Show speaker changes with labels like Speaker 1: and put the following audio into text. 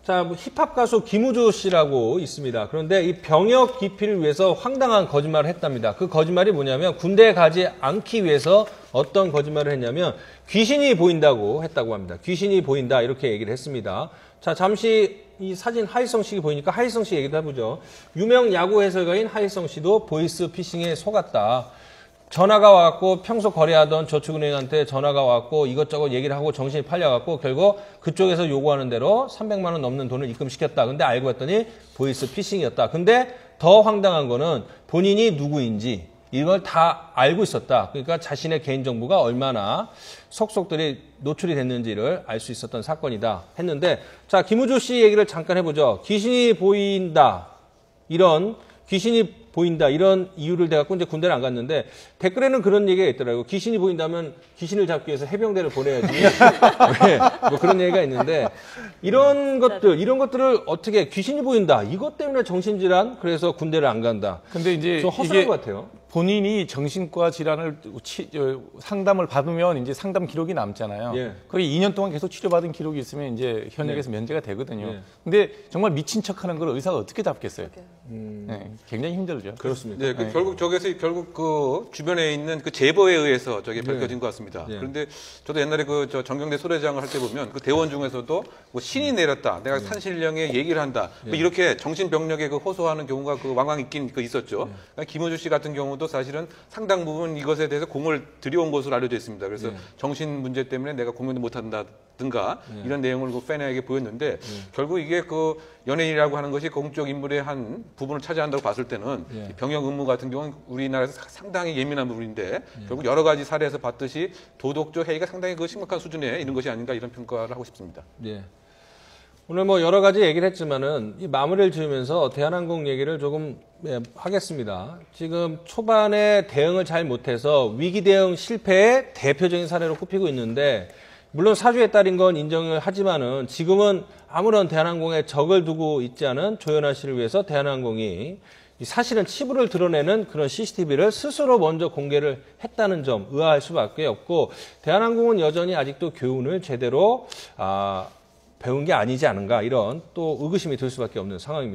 Speaker 1: 자, 뭐 힙합 가수 김우주 씨라고 있습니다. 그런데 이 병역 기피를 위해서 황당한 거짓말을 했답니다. 그 거짓말이 뭐냐면 군대에 가지 않기 위해서 어떤 거짓말을 했냐면 귀신이 보인다고 했다고 합니다. 귀신이 보인다 이렇게 얘기를 했습니다. 자, 잠시 이 사진 하희성 씨 보이니까 하희성 씨 얘기도 해보죠. 유명 야구 해설가인 하희성 씨도 보이스 피싱에 속았다. 전화가 왔고 평소 거래하던 저축은행한테 전화가 왔고 이것저것 얘기를 하고 정신이 팔려갖고 결국 그쪽에서 요구하는 대로 300만 원 넘는 돈을 입금시켰다. 근데 알고 봤더니 보이스 피싱이었다. 근데 더 황당한 거는 본인이 누구인지 이걸 다 알고 있었다. 그러니까 자신의 개인정보가 얼마나 속속들이 노출이 됐는지를 알 수 있었던 사건이다 했는데, 자, 김우주 씨 얘기를 잠깐 해보죠. 귀신이 보인다. 이런 이유를 대갖고 이제 군대를 안 갔는데 댓글에는 그런 얘기가 있더라고요. 귀신이 보인다면 귀신을 잡기 위해서 해병대를 보내야지. 네, 뭐 그런 얘기가 있는데 이런 것들을 어떻게 귀신이 보인다. 이것 때문에 정신질환 그래서 군대를 안 간다.
Speaker 2: 근데 이제
Speaker 1: 좀 허술한 것 같아요.
Speaker 2: 본인이 정신과 질환을 상담을 받으면 이제 상담 기록이 남잖아요.
Speaker 1: 예.
Speaker 2: 거의 2년 동안 계속 치료받은 기록이 있으면 이제 현역에서 면제가 되거든요.
Speaker 1: 예.
Speaker 2: 근데 정말 미친 척하는 걸 의사가 어떻게 잡겠어요? 네, 굉장히 힘들죠.
Speaker 1: 그렇습니다.
Speaker 3: 네, 결국 그 주변에 있는 그 제보에 의해서 저게 밝혀진 것 같습니다.
Speaker 1: 네.
Speaker 3: 그런데 저도 옛날에 저 정경대 소대장을 할 때 보면 그 대원 중에서도 뭐 신이 내렸다, 내가 산신령에 얘기를 한다, 뭐 이렇게 정신병력에 그 호소하는 경우가 그 왕왕 있긴 있었죠. 그러니까 김우주 씨 같은 경우도 사실은 상당 부분 이것에 대해서 공을 들여온 것으로 알려져 있습니다. 그래서 정신 문제 때문에 내가 공연도 못한다든가 이런 내용을 그 팬에게 보였는데 결국 이게 그 연예인이라고 하는 것이 공적 인물의 한 부분을 차지한다고 봤을 때는 병역 의무 같은 경우는 우리나라에서 상당히 예민한 부분인데 결국 여러 가지 사례에서 봤듯이 도덕적 해이가 상당히 그 심각한 수준에 있는 것이 아닌가 이런 평가를 하고 싶습니다.
Speaker 1: 예. 오늘 뭐 여러 가지 얘기를 했지만은 이 마무리를 지으면서 대한항공 얘기를 조금 하겠습니다. 지금 초반에 대응을 잘 못해서 위기 대응 실패의 대표적인 사례로 꼽히고 있는데 물론 사주에 따른 건 인정을 하지만은 지금은 아무런 대한항공에 적을 두고 있지 않은 조현아 씨를 위해서 대한항공이 사실은 치부를 드러내는 그런 CCTV를 스스로 먼저 공개를 했다는 점 의아할 수밖에 없고 대한항공은 여전히 아직도 교훈을 제대로 배운 게 아니지 않은가 이런 또 의구심이 들 수밖에 없는 상황입니다.